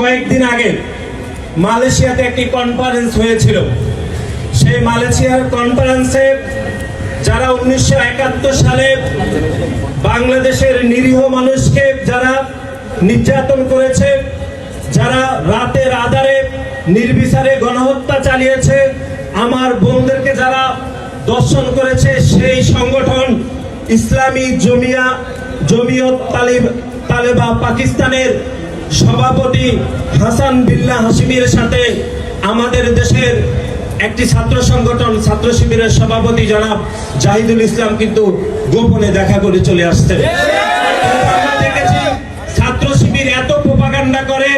কয়েকদিন আগে মালয়েশিয়াতে একটি কনফারেন্স হয়েছিল। সেই মালয়েশিয়ার কনফারেন্সে যারা 1971 সালে বাংলাদেশের নিরীহ মানুষকে যারা নির্যাতন করেছে, যারা রাতের আধারে নির্বিচারে গণহত্যা চালিয়েছে, আমার বোনদেরকে যারা দর্শন করেছে, সেই সংগঠন ইসলামী জমিয়ত তালেবা পাকিস্তানের সভাপতি হাসান বিল্লাহ হাশিমির সাথে আমাদের দেশের একটি ছাত্র সংগঠন ছাত্র শিবিরের সভাপতি জনাব জাহিদুল ইসলাম কিন্তু গোপনে দেখা করে চলে আসছে। আমরা দেখেছি ছাত্র শিবির এত প্রোপাগান্ডা করে,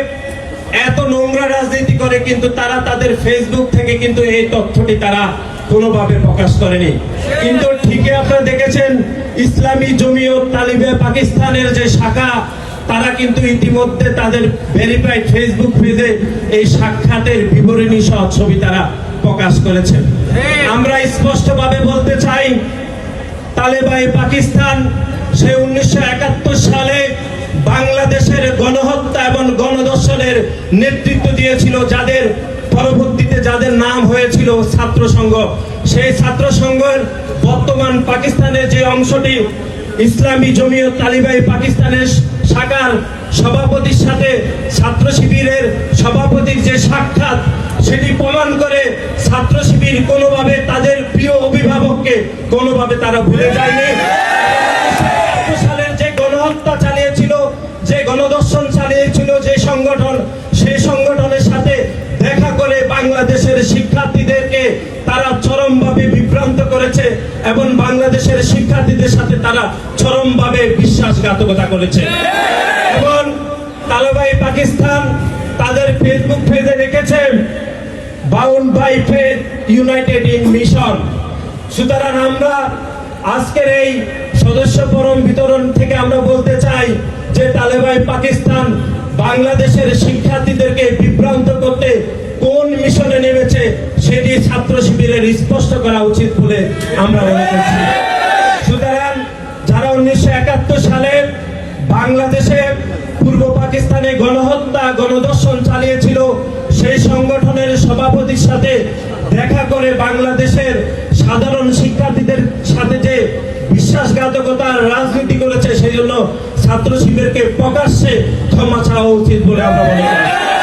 এত নোংরা রাজনীতি করে, কিন্তু তারা তাদের ফেসবুক থেকে কিন্তু এই তথ্যটি তারা কোনোভাবে প্রকাশ করেনি। কিন্তু ঠিকই আপনারা দেখেছেন ইসলামী জমিয়ত তালিবে পাকিস্তানের যে শাখা, তারা কিন্তু ইতিমধ্যে তাদের ভেরিফাইড ফেসবুক পেজে এই সাক্ষাতের বিবরণী সহ ছবি তারা প্রকাশ করেছেন। আমরা স্পষ্টভাবে বলতে চাই, তালেবাই পাকিস্তান সে 1971 সালে বাংলাদেশের গণহত্যা এবং গণধর্ষণের নেতৃত্ব দিয়েছিল, যাদের পরবর্তীতে যাদের নাম হয়েছিল ছাত্র সংঘ। সেই ছাত্র সংঘের বর্তমান পাকিস্তানের যে অংশটি ইসলামী জমিয়ত তালিবাই পাকিস্তানের শাখার সভাপতির সাথে ছাত্র শিবিরের সভাপতির যে সাক্ষাৎ, সেটি প্রমাণ করে ছাত্র শিবির কোনোভাবে তাদের প্রিয় অভিভাবককে কোনোভাবে তারা ভুলে যায়নি। সালের যে গণহত্যা চালিয়েছিল, যে গণধর্ষণ চালিয়েছিল যে সংগঠন, সেই সংগঠনের সাথে দেখা করে বাংলাদেশের শিক্ষার্থীদেরকে তারা চরমভাবে বিভ্রান্ত করেছে এবং বাংলাদেশের শিক্ষার্থীদের সাথে তারা চরমভাবে বিশ্বাসঘাতকতা করেছে। এবং তালেবাই পাকিস্তান তাদের ফেসবুক পেজে লিখেছে bound by faith united in mission. সুতরাং আমরা আজকের এই সদস্য ফরম বিতরণ থেকে আমরা বলতে চাই যে তালেবাই পাকিস্তান বাংলাদেশের শিক্ষার্থীদেরকে বিভ্রান্ত করতে কোন মিশনে নেমেছে সেটি ছাত্র শিবিরের স্পষ্ট করা উচিত বলে আমরা মনে করছি। সুতরাং যারা 1971 সালে বাংলাদেশে পূর্ব পাকিস্তানে গণহত্যা গণধর্ষণ চালিয়েছিল, সেই সংগঠনের সভাপতির সাথে দেখা করে বাংলাদেশের সাধারণ শিক্ষার্থীদের সাথে যে বিশ্বাসঘাতকতার রাজনীতি করেছে, সেই জন্য ছাত্র শিবিরকে প্রকাশ্যে ক্ষমা চাওয়া উচিত বলে আমরা মনে করি।